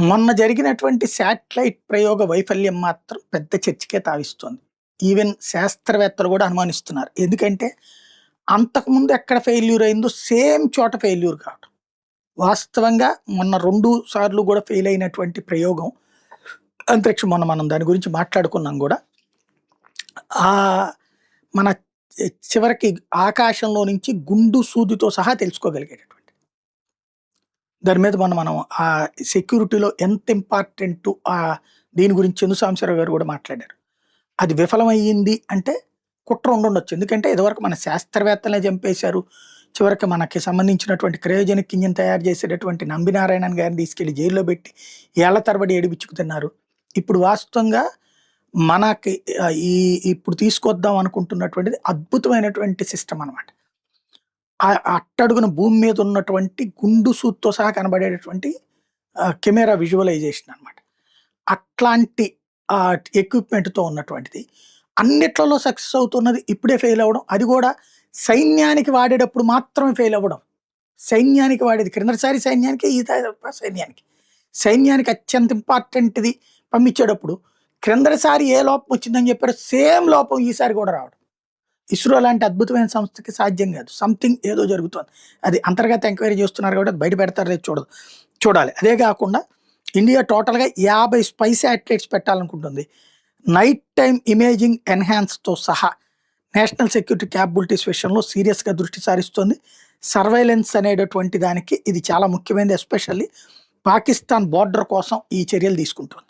మొన్న జరిగినటువంటి శాటిలైట్ ప్రయోగ వైఫల్యం మాత్రం పెద్ద చర్చకే తావిస్తోంది. ఈవెన్ శాస్త్రవేత్తలు కూడా అనుమానిస్తున్నారు. ఎందుకంటే అంతకుముందు ఎక్కడ ఫెయిల్యూర్ అయిందో సేమ్ చోట ఫెయిల్యూర్ కావటం. వాస్తవంగా మొన్న 2 సార్లు కూడా ఫెయిల్ అయినటువంటి ప్రయోగం అంతరిక్షం, మొన్న మనం దాని గురించి మాట్లాడుకున్నాం కూడా. మన చివరికి ఆకాశంలో నుంచి గుండు సూదితో సహా తెలుసుకోగలిగేటటువంటి దాని మీద మనం ఆ సెక్యూరిటీలో ఎంత ఇంపార్టెంట్ దీని గురించి చంద్రశేఖరరావు గారు కూడా మాట్లాడారు. అది విఫలమయ్యింది అంటే కుట్ర ఉండుండొచ్చు. ఎందుకంటే ఇదివరకు మన శాస్త్రవేత్తలే చంపేశారు. చివరికి మనకి సంబంధించినటువంటి క్రయోజనిక్ ఇంజిన్ తయారు చేసేటటువంటి నంబినారాయణన్ గారిని తీసుకెళ్లి జైల్లో పెట్టి ఏళ్ల తరబడి ఏడిపించుకుతున్నారు. ఇప్పుడు వాస్తవంగా మనకి ఇప్పుడు తీసుకొద్దాం అనుకుంటున్నటువంటిది అద్భుతమైనటువంటి సిస్టమ్ అనమాట. అట్టడుగున భూమి మీద ఉన్నటువంటి గుండు సూత్తో సహా కనబడేటటువంటి కెమెరా విజువలైజేషన్ అనమాట. అట్లాంటి ఎక్విప్మెంట్తో ఉన్నటువంటిది అన్నిట్లలో సక్సెస్ అవుతున్నది. ఇప్పుడే ఫెయిల్ అవ్వడం, అది కూడా సైన్యానికి వాడేటప్పుడు మాత్రమే ఫెయిల్ అవ్వడం. సైన్యానికి వాడేది క్రిందసారి సైన్యానికి, ఈ సైన్యానికి అత్యంత ఇంపార్టెంట్ది పంపించేటప్పుడు క్రిందసారి ఏ లోపం వచ్చిందని చెప్పారో సేమ్ లోపం ఈసారి కూడా రావడం. ఇస్రో లాంటి అద్భుతమైన సంస్థకి సాధ్యం కాదు. సంథింగ్ ఏదో జరుగుతుంది. అది అంతర్గత ఎంక్వైరీ చేస్తున్నారు కాబట్టి అది బయట పెడతారు, చూడాలి. అదే కాకుండా ఇండియా టోటల్గా 50 స్పై శాటిలైట్స్ పెట్టాలనుకుంటుంది. నైట్ టైం ఇమేజింగ్ ఎన్హాన్స్తో సహా నేషనల్ సెక్యూరిటీ క్యాపబిలిటీస్ విషయంలో సీరియస్గా దృష్టి సారిస్తుంది. సర్వైలెన్స్ అనేటటువంటి దానికి ఇది చాలా ముఖ్యమైనది. ఎస్పెషల్లీ పాకిస్తాన్ బోర్డర్ కోసం ఈ చర్యలు తీసుకుంటుంది.